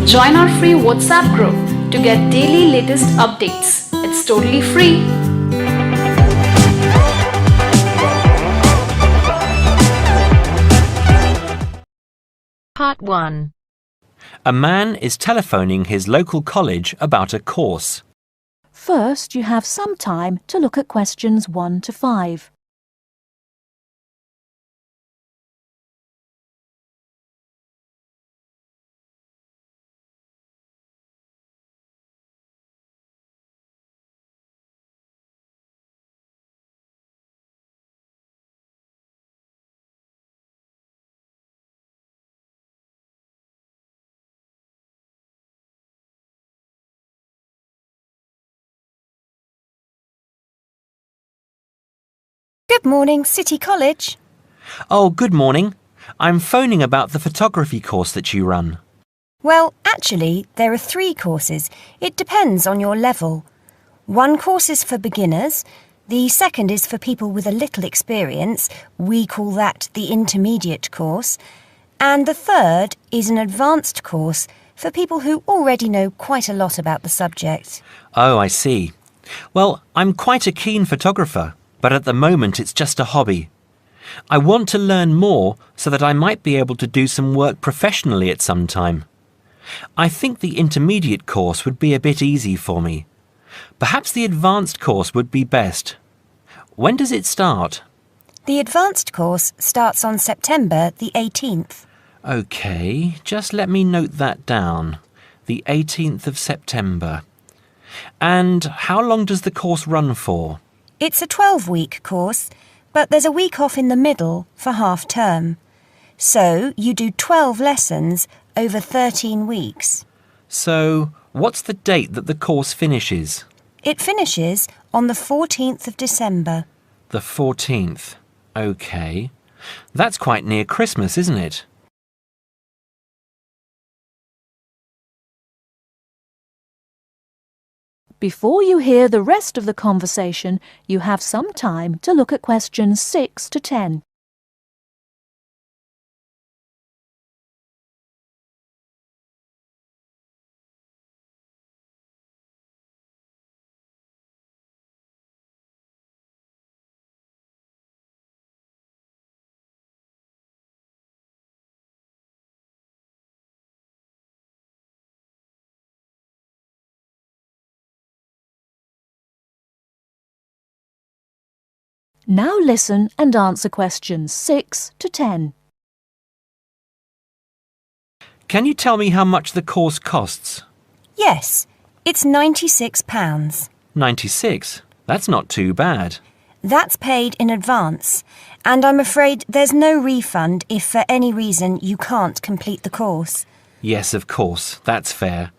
Join our free WhatsApp group to get daily latest updates. It's totally free. Part 1. A man is telephoning his local college about a course. First, you have some time to look at questions 1 to 5. Good morning, City College. Oh, good morning. I'm phoning about the photography course that you run. Well, actually, there are 3 courses. It depends on your level. One course is for beginners. The second is for people with a little experience. We call that the intermediate course. And the third is an advanced course for people who already know quite a lot about the subject. Oh, I see. Well, I'm quite a keen photographer, but at the moment it's just a hobby. I want to learn more so that I might be able to do some work professionally at some time. I think the intermediate course would be a bit easy for me. Perhaps the advanced course would be best. When does it start? The advanced course starts on September the 18th. OK, just let me note that down. The 18th of September. And how long does the course run for? It's a 12-week course, but there's a week off in the middle for half term. So you do 12 lessons over 13 weeks. So, what's the date that the course finishes? It finishes on the 14th of December. The 14th. OK. That's quite near Christmas, isn't it? Before you hear the rest of the conversation, you have some time to look at questions 6 to 10. Now listen and answer questions 6 to 10. Can you tell me how much the course costs? Yes, it's £96. 96. That's not too bad. That's paid in advance, and I'm afraid there's no refund if for any reason you can't complete the course. Yes, of course. That's fair.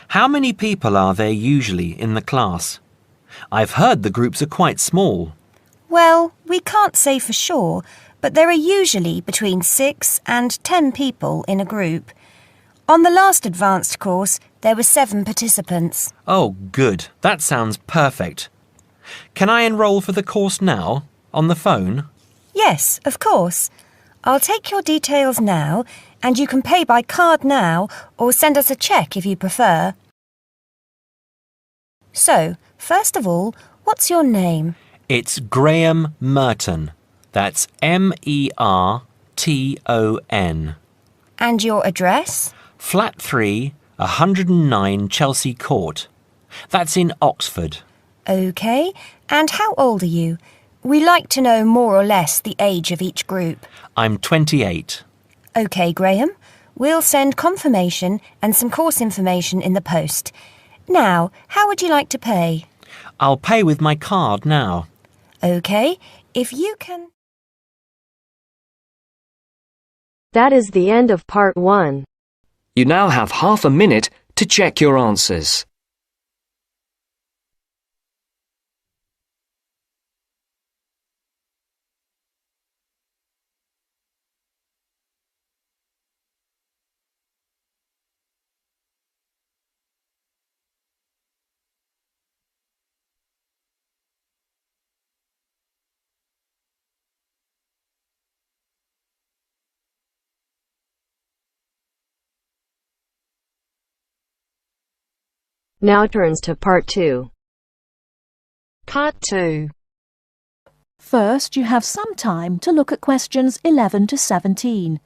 How many people are there usually in the class? I've heard the groups are quite small. Well, we can't say for sure, but there are usually between 6 and 10 people in a group. On the last advanced course, there were 7 participants. Oh, good. That sounds perfect. Can I enrol for the course now, on the phone? Yes, of course. I'll take your details now, and you can pay by card now or send us a cheque if you prefer. So, first of all, what's your name? It's Graham Merton. That's M-E-R-T-O-N. And your address? Flat 3, 109 Chelsea Court. That's in Oxford. OK. And how old are you? We like to know more or less the age of each group. I'm 28. OK, Graham. We'll send confirmation and some course information in the post. Now, how would you like to pay? I'll pay with my card now. OK. If you can... That is the end of part 1. You now have half a minute to check your answers. Now turns to part 2. Part 2. First, you have some time to look at questions 11 to 17.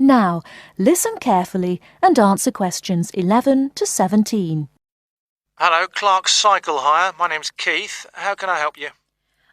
Now, listen carefully and answer questions 11 to 17. Hello, Clark's Cycle Hire. My name's Keith. How can I help you?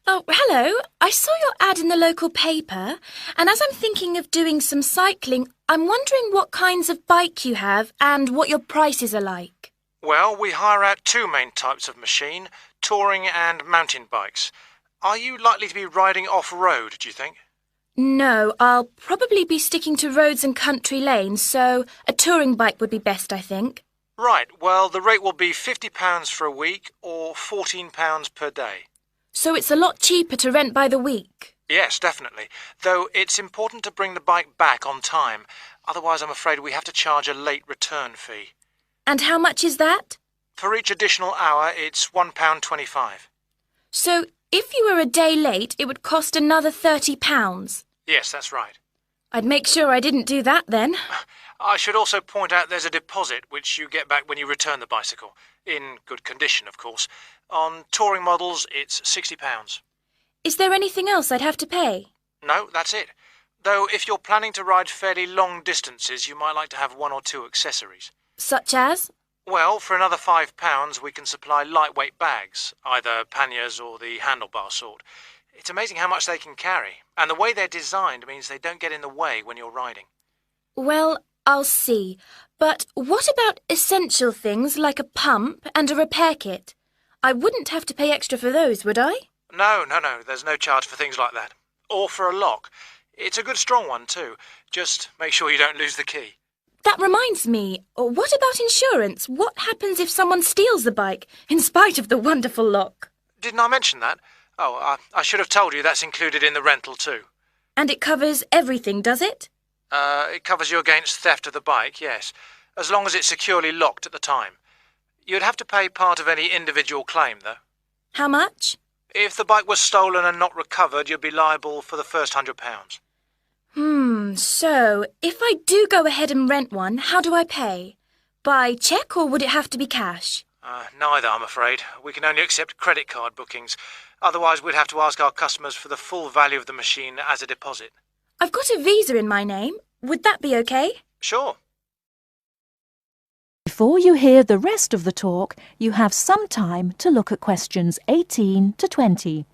Oh, hello. I saw your ad in the local paper, and as I'm thinking of doing some cycling, I'm wondering what kinds of bike you have and what your prices are like. Well, we hire out two main types of machine, touring and mountain bikes. Are you likely to be riding off-road, do you think? No, I'll probably be sticking to roads and country lanes, so a touring bike would be best, I think. Right, well, the rate will be £50 for a week or £14 per day. So it's a lot cheaper to rent by the week. Yes, definitely. Though it's important to bring the bike back on time. Otherwise, I'm afraid we have to charge a late return fee. And how much is that? For each additional hour, it's £1.25. So if you were a day late, it would cost another £30. Yes, that's right. I'd make sure I didn't do that then. I should also point out there's a deposit which you get back when you return the bicycle. In good condition, of course. On touring models, it's £60. Is there anything else I'd have to pay? No, that's it. Though if you're planning to ride fairly long distances, you might like to have one or two accessories. Such as? Well, for another £5, we can supply lightweight bags, either panniers or the handlebar sort. It's amazing how much they can carry, and the way they're designed means they don't get in the way when you're riding. Well, I'll see. But what about essential things like a pump and a repair kit? I wouldn't have to pay extra for those, would I? No, there's no charge for things like that. Or for a lock. It's a good strong one too. Just make sure you don't lose the key. That reminds me, what about insurance? What happens if someone steals the bike, in spite of the wonderful lock? Didn't I mention that? Oh, I should have told you that's included in the rental too. And it covers everything, does it? It covers you against theft of the bike, yes, as long as it's securely locked at the time. You'd have to pay part of any individual claim, though. How much? If the bike was stolen and not recovered, you'd be liable for the first £100. So, if I do go ahead and rent one, how do I pay? By cheque or would it have to be cash? Neither, I'm afraid. We can only accept credit card bookings. Otherwise, we'd have to ask our customers for the full value of the machine as a deposit. I've got a Visa in my name. Would that be okay? Sure. Before you hear the rest of the talk, you have some time to look at questions 18 to 20.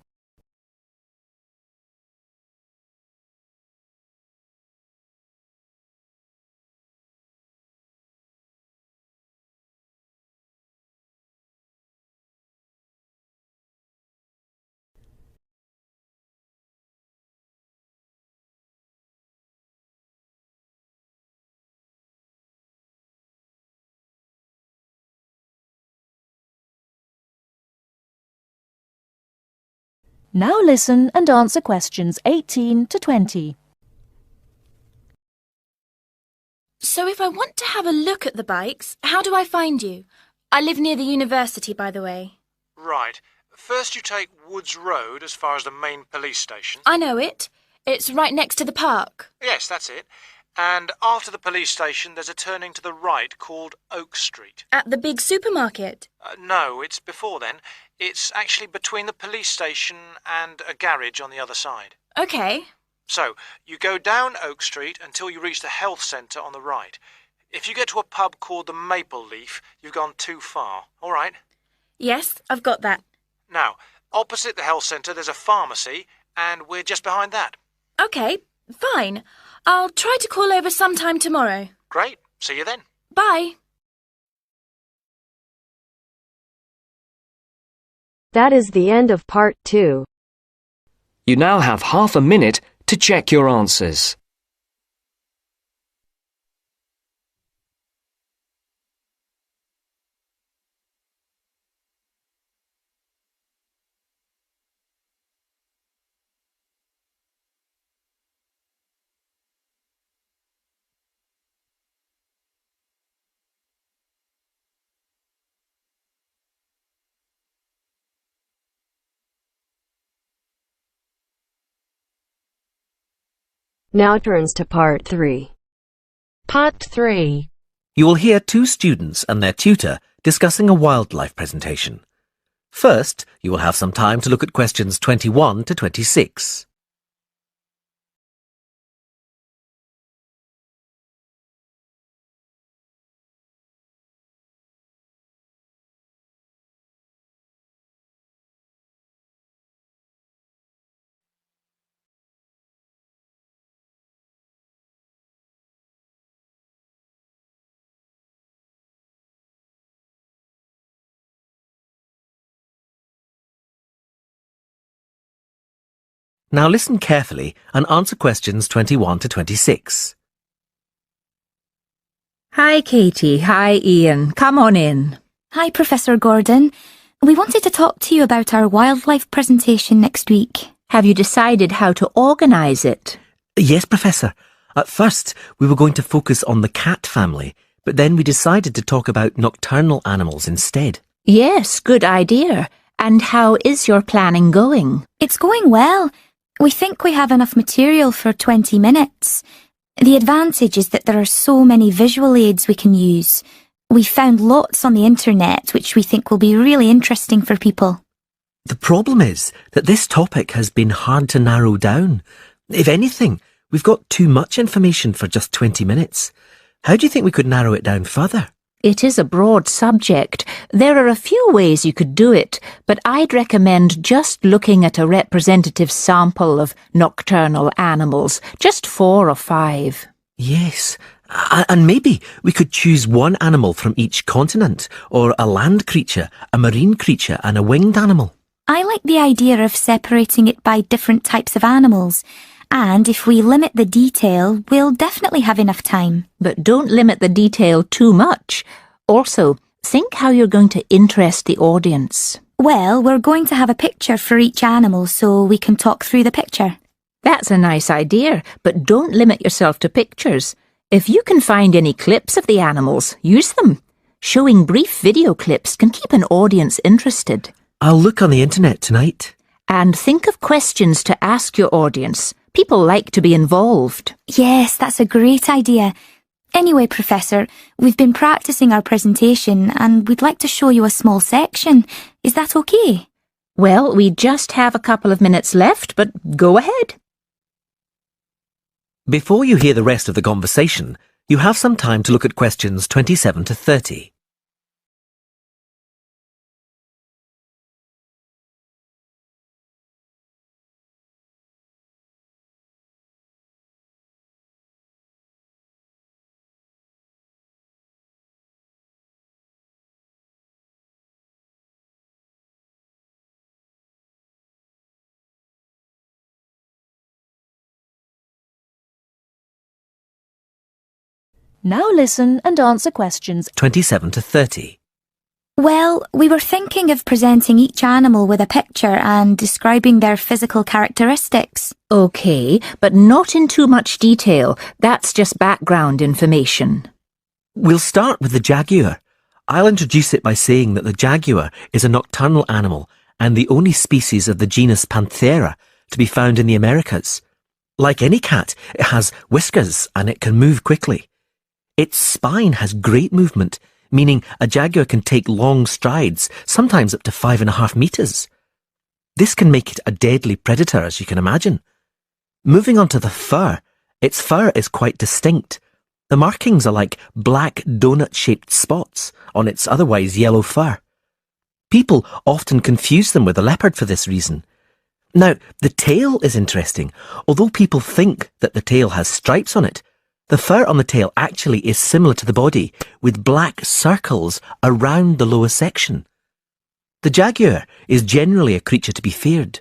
Now listen and answer questions 18 to 20. So if I want to have a look at the bikes, how do I find you? I live near the university, by the way. Right. First you take Woods Road as far as the main police station. I know it. It's right next to the park. Yes, that's it. And after the police station, there's a turning to the right called Oak Street. At the big supermarket? No, it's before then. It's actually between the police station and a garage on the other side. OK. So, you go down Oak Street until you reach the health centre on the right. If you get to a pub called the Maple Leaf, you've gone too far. All right? Yes, I've got that. Now, opposite the health centre, there's a pharmacy, and we're just behind that. OK, fine. I'll try to call over sometime tomorrow. Great. See you then. Bye. That is the end of part 2. You now have half a minute to check your answers. Now turns to part 3. Part 3. You will hear two students and their tutor discussing a wildlife presentation. First, you will have some time to look at questions 21 to 26. Now listen carefully and answer questions 21 to 26. Hi, Katie. Hi, Ian. Come on in. Hi, Professor Gordon. We wanted to talk to you about our wildlife presentation next week. Have you decided how to organise it? Yes, Professor. At first, we were going to focus on the cat family, but then we decided to talk about nocturnal animals instead. Yes, good idea. And how is your planning going? It's going well. We think we have enough material for 20 minutes. The advantage is that there are so many visual aids we can use. We found lots on the internet which we think will be really interesting for people. The problem is that this topic has been hard to narrow down. If anything, we've got too much information for just 20 minutes. How do you think we could narrow it down further? It is a broad subject. There are a few ways you could do it, but I'd recommend just looking at a representative sample of nocturnal animals, just 4 or 5. Yes, and maybe we could choose one animal from each continent, or a land creature, a marine creature and a winged animal. I like the idea of separating it by different types of animals. And if we limit the detail, we'll definitely have enough time. But don't limit the detail too much. Also, think how you're going to interest the audience. Well, we're going to have a picture for each animal so we can talk through the picture. That's a nice idea, but don't limit yourself to pictures. If you can find any clips of the animals, use them. Showing brief video clips can keep an audience interested. I'll look on the internet tonight. And think of questions to ask your audience. People like to be involved. Yes, that's a great idea. Anyway, Professor, we've been practicing our presentation and we'd like to show you a small section. Is that okay? Well, we just have a couple of minutes left, but go ahead. Before you hear the rest of the conversation, you have some time to look at questions 27 to 30. Now listen and answer questions 27 to 30. Well, we were thinking of presenting each animal with a picture and describing their physical characteristics. Okay, but not in too much detail. That's just background information. We'll start with the jaguar. I'll introduce it by saying that the jaguar is a nocturnal animal and the only species of the genus Panthera to be found in the Americas. Like any cat, it has whiskers and it can move quickly. Its spine has great movement, meaning a jaguar can take long strides, sometimes up to 5.5 meters. This can make it a deadly predator, as you can imagine. Moving on to the fur, its fur is quite distinct. The markings are like black donut-shaped spots on its otherwise yellow fur. People often confuse them with a leopard for this reason. Now, the tail is interesting. Although people think that the tail has stripes on it, the fur on the tail actually is similar to the body, with black circles around the lower section. The jaguar is generally a creature to be feared.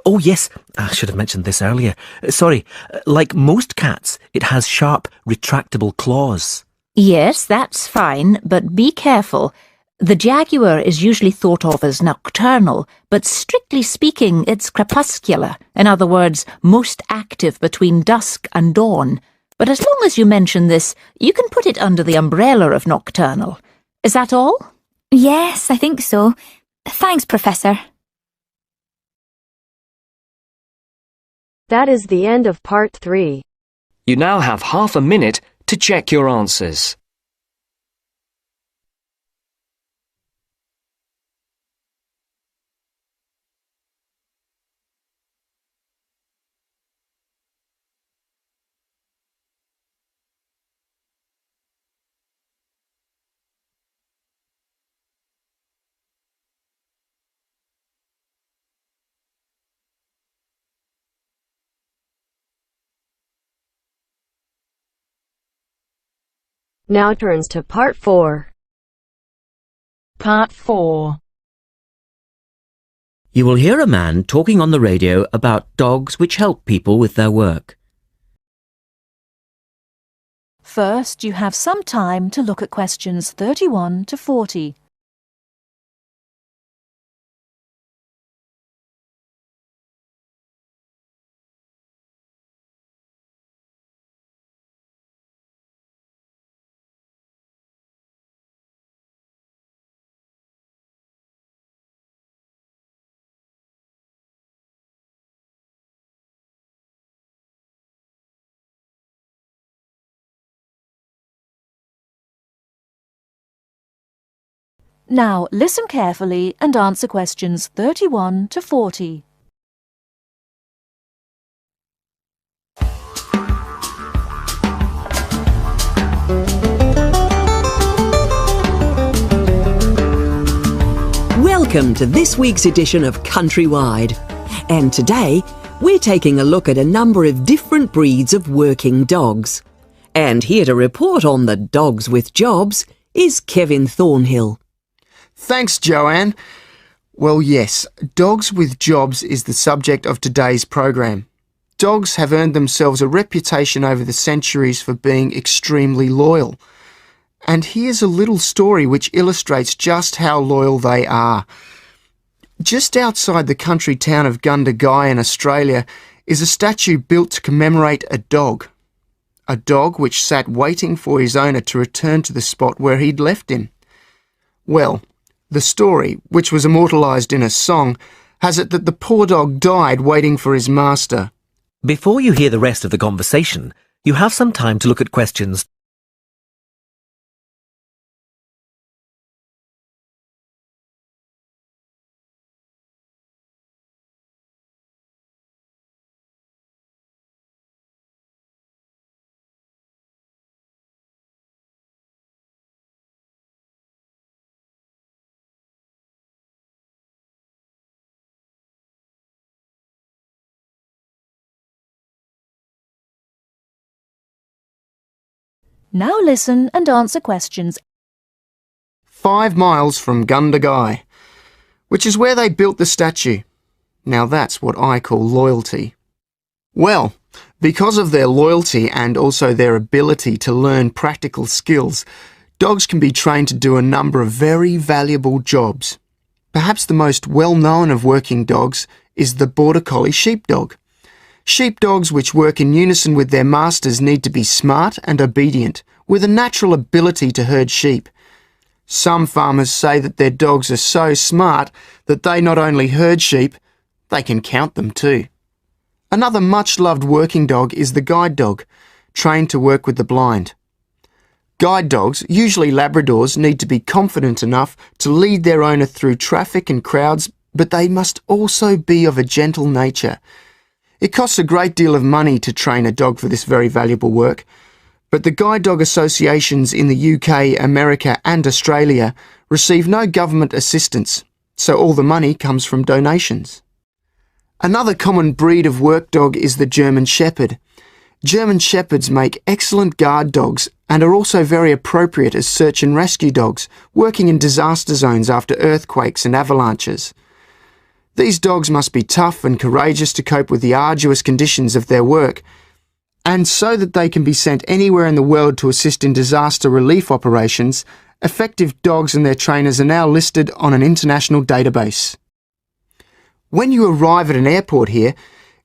Oh yes, I should have mentioned this earlier. Sorry, like most cats, it has sharp, retractable claws. Yes, that's fine, but be careful. The jaguar is usually thought of as nocturnal, but strictly speaking, it's crepuscular. In other words, most active between dusk and dawn. But as long as you mention this, you can put it under the umbrella of nocturnal. Is that all? Yes, I think so. Thanks, Professor. That is the end of part 3. You now have half a minute to check your answers. Now turns to part 4. Part 4. You will hear a man talking on the radio about dogs which help people with their work. First, you have some time to look at questions 31 to 40. Now, listen carefully and answer questions 31 to 40. Welcome to this week's edition of Countrywide. And today, we're taking a look at a number of different breeds of working dogs. And here to report on the dogs with jobs is Kevin Thornhill. Thanks, Joanne. Well, yes, dogs with jobs is the subject of today's program. Dogs have earned themselves a reputation over the centuries for being extremely loyal. And here's a little story which illustrates just how loyal they are. Just outside the country town of Gundagai in Australia is a statue built to commemorate a dog. A dog which sat waiting for his owner to return to the spot where he'd left him. Well, the story, which was immortalised in a song, has it that the poor dog died waiting for his master. Before you hear the rest of the conversation, you have some time to look at questions. Now listen and answer questions 5 miles from Gundagai, which is where they built the statue. Now that's what I call loyalty. Well, because of their loyalty and also their ability to learn practical skills, dogs can be trained to do a number of very valuable jobs. Perhaps the most well-known of working dogs is the Border Collie sheepdog. Sheepdogs which work in unison with their masters need to be smart and obedient, with a natural ability to herd sheep. Some farmers say that their dogs are so smart that they not only herd sheep, they can count them too. Another much-loved working dog is the guide dog, trained to work with the blind. Guide dogs, usually Labradors, need to be confident enough to lead their owner through traffic and crowds, but they must also be of a gentle nature. It costs a great deal of money to train a dog for this very valuable work, but the guide dog associations in the UK, America and Australia receive no government assistance, so all the money comes from donations. Another common breed of work dog is the German Shepherd. German Shepherds make excellent guard dogs and are also very appropriate as search and rescue dogs, working in disaster zones after earthquakes and avalanches. These dogs must be tough and courageous to cope with the arduous conditions of their work, and so that they can be sent anywhere in the world to assist in disaster relief operations, effective dogs and their trainers are now listed on an international database. When you arrive at an airport here,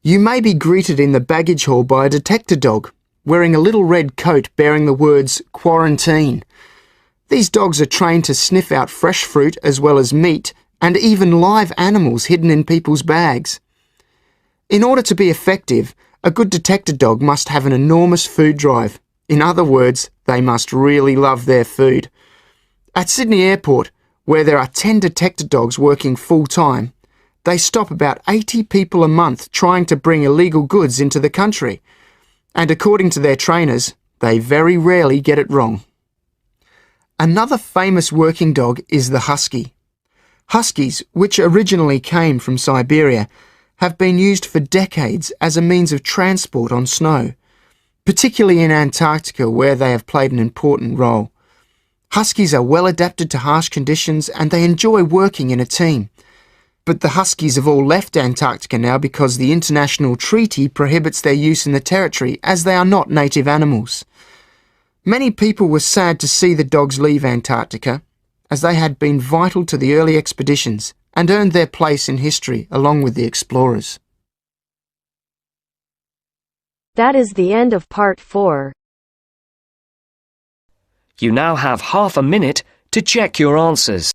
you may be greeted in the baggage hall by a detector dog, wearing a little red coat bearing the words "Quarantine." These dogs are trained to sniff out fresh fruit as well as meat, and even live animals hidden in people's bags. In order to be effective, A good detector dog must have an enormous food drive. In other words, they must really love their food. At Sydney Airport, where there are 10 detector dogs working full-time, they stop about 80 people a month trying to bring illegal goods into the country. And according to their trainers, they very rarely get it wrong. Another famous working dog is the husky. Huskies, which originally came from Siberia, have been used for decades as a means of transport on snow, particularly in Antarctica where they have played an important role. Huskies are well adapted to harsh conditions and they enjoy working in a team. But the huskies have all left Antarctica now because the international treaty prohibits their use in the territory as they are not native animals. Many people were sad to see the dogs leave Antarctica, as they had been vital to the early expeditions and earned their place in history along with the explorers. That is the end of part 4. You now have half a minute to check your answers.